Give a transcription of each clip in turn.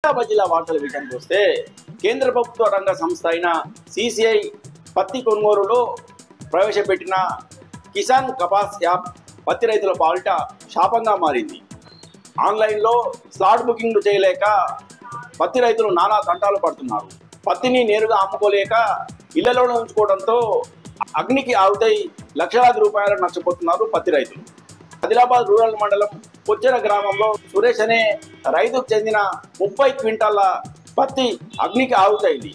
ఆదిలాబాద్ జిల్లా వార్తల విషయానికి వస్తే కేంద్ర ప్రభుత్వ రంగ సంస్థ అయిన సిసిఐ పత్తి కొనుగోలులో ప్రవేశపెట్టిన కిసాన్ కపాస్ యాప్ పత్తి రైతుల పాలిట శాపంగా మారింది. ఆన్లైన్లో స్లాట్ బుకింగ్లు చేయలేక పత్తి రైతులు నానా తంటాలు పడుతున్నారు. పత్తిని నేరుగా అమ్ముకోలేక ఇళ్లలోనే ఉంచుకోవడంతో అగ్నికి ఆవుతై లక్షలాది రూపాయలు నష్టపోతున్నారు పత్తి రైతులు. ఆదిలాబాద్ రూరల్ మండలం పొచ్చెర గ్రామంలో సురేష్ అనే రైతుకు చెందిన 30 క్వింటాల పత్తి అగ్నికి ఆవుతైంది.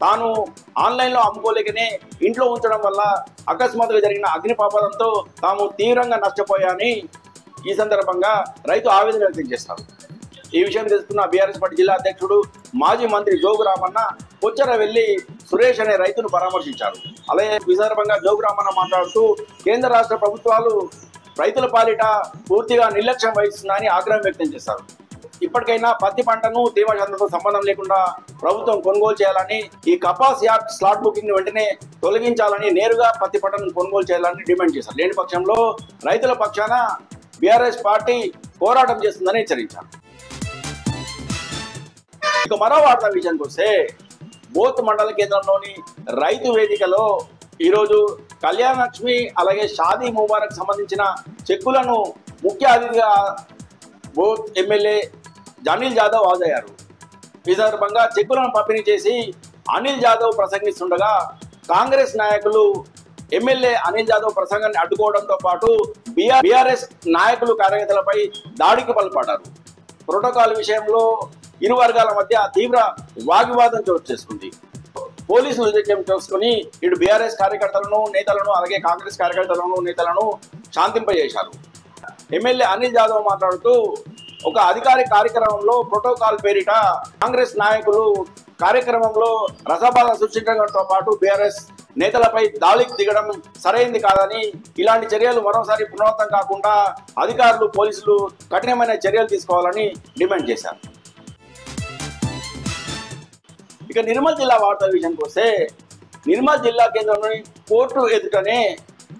తాను ఆన్లైన్లో అమ్ముకోలేకనే ఇంట్లో ఉంచడం వల్ల అకస్మాత్తుగా జరిగిన అగ్నిపాపడంతో తాము తీవ్రంగా నష్టపోయాని ఈ సందర్భంగా రైతు ఆవేదన వ్యక్తం చేస్తారు. ఈ విషయం తెలుసుకున్న బీఆర్ఎస్ పార్టీ జిల్లా అధ్యక్షుడు మాజీ మంత్రి జోగు రామన్న పొచ్చెర వెళ్లి సురేష్ అనే రైతును పరామర్శించారు. అలాగే ఈ సందర్భంగా జోగు రామన్న మాట్లాడుతూ కేంద్ర రాష్ట్ర ప్రభుత్వాలు రైతుల పాలిట పూర్తిగా నిర్లక్ష్యం వహిస్తుందని ఆగ్రహం వ్యక్తం చేశారు. ఇప్పటికైనా పత్తి పంటను తేమశాతంతో సంబంధం లేకుండా ప్రభుత్వం కొనుగోలు చేయాలని, ఈ కపాస్ యాప్ స్లాట్ బుకింగ్ వెంటనే తొలగించాలని, నేరుగా పత్తి పంటను కొనుగోలు చేయాలని డిమాండ్ చేశారు. లేని పక్షంలో రైతుల పక్షాన బీఆర్ఎస్ పార్టీ పోరాటం చేస్తుందని హెచ్చరించారు. ఇక మరో వార్త విషయానికి వస్తే బోత్ మండల కేంద్రంలోని రైతు వేదికలో ఈరోజు కళ్యాణ లక్ష్మి అలాగే షాదీ ముబారక్ సంబంధించిన చెక్కులను ముఖ్య అతిథిగా బోత్ ఎమ్మెల్యే అనిల్ జాదవ్ హాజరయ్యారు. ఈ సందర్భంగా చెక్కులను పంపిణీ చేసి అనిల్ జాదవ్ ప్రసంగిస్తుండగా కాంగ్రెస్ నాయకులు ఎమ్మెల్యే అనిల్ జాదవ్ ప్రసంగాన్ని అడ్డుకోవడంతో పాటు బీఆర్ఎస్ నాయకులు కార్యకర్తలపై దాడికి పాల్పడ్డారు. ప్రోటోకాల్ విషయంలో ఇరు వర్గాల మధ్య తీవ్ర వాగ్వివాదం చోటు చేసుకుంది. పోలీసులు జోక్యం చేసుకుని ఇటు బీఆర్ఎస్ కార్యకర్తలను నేతలను అలాగే కాంగ్రెస్ కార్యకర్తలను నేతలను శాంతింపజేశారు. ఎమ్మెల్యే అనిల్ జాదవ్ మాట్లాడుతూ ఒక అధికారిక కార్యక్రమంలో ప్రోటోకాల్ పేరిట కాంగ్రెస్ నాయకులు కార్యక్రమంలో రసబాధ సృష్టించడంతో పాటు బీఆర్ఎస్ నేతలపై దాడికి దిగడం సరైంది కాదని, ఇలాంటి చర్యలు మరోసారి పునరావృతం కాకుండా అధికారులు పోలీసులు కఠినమైన చర్యలు తీసుకోవాలని డిమాండ్ చేశారు. ఇక నిర్మల్ జిల్లా వార్తల విషయానికి వస్తే నిర్మల్ జిల్లా కేంద్రంలోని కోర్టు ఎదుటనే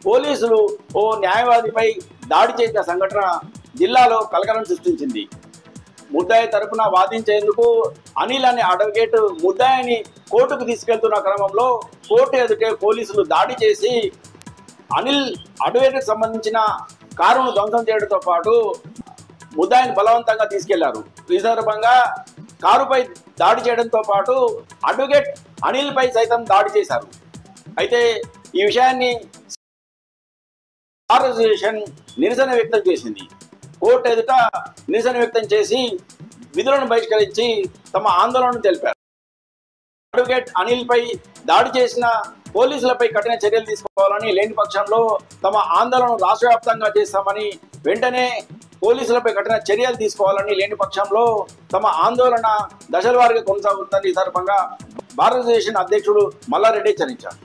పోలీసులు ఓ న్యాయవాదిపై దాడి చేసిన సంఘటన జిల్లాలో కలకలం సృష్టించింది. ముద్దాయి తరపున వాదించేందుకు అనిల్ అనే అడ్వకేట్ ముద్దాయిని కోర్టుకు తీసుకెళ్తున్న క్రమంలో కోర్టు ఎదుటే పోలీసులు దాడి చేసి అనిల్ అడ్వకేట్కి సంబంధించిన కారును ధ్వంసం చేయడంతో పాటు ముద్దాయిని బలవంతంగా తీసుకెళ్లారు. ఈ సందర్భంగా కారుపై దాడి చేయడంతో పాటు అడ్వకేట్ అనిల్ పై సైతం దాడి చేశారు. అయితే ఈ విషయాన్ని బార్ అసోసియేషన్ నిరసన వ్యక్తం చేసింది. కోర్టు ఎదుట నిరసన వ్యక్తం చేసి విధులను బహిష్కరించి తమ ఆందోళనను తెలిపారు. అడ్వకేట్ అనిల్ పై దాడి చేసిన పోలీసులపై కఠిన చర్యలు తీసుకోవాలని, లేని పక్షంలో తమ ఆందోళన రాష్ట్ర వ్యాప్తంగా చేస్తామని, వెంటనే పోలీసులపై కఠిన చర్యలు తీసుకోవాలని, లేని పక్షంలో తమ ఆందోళన దశల వారీగా కొనసాగుతుందని ఈ సందర్భంగా భారత అసోసియేషన్ అధ్యక్షుడు మల్లారెడ్డి హెచ్చరించారు.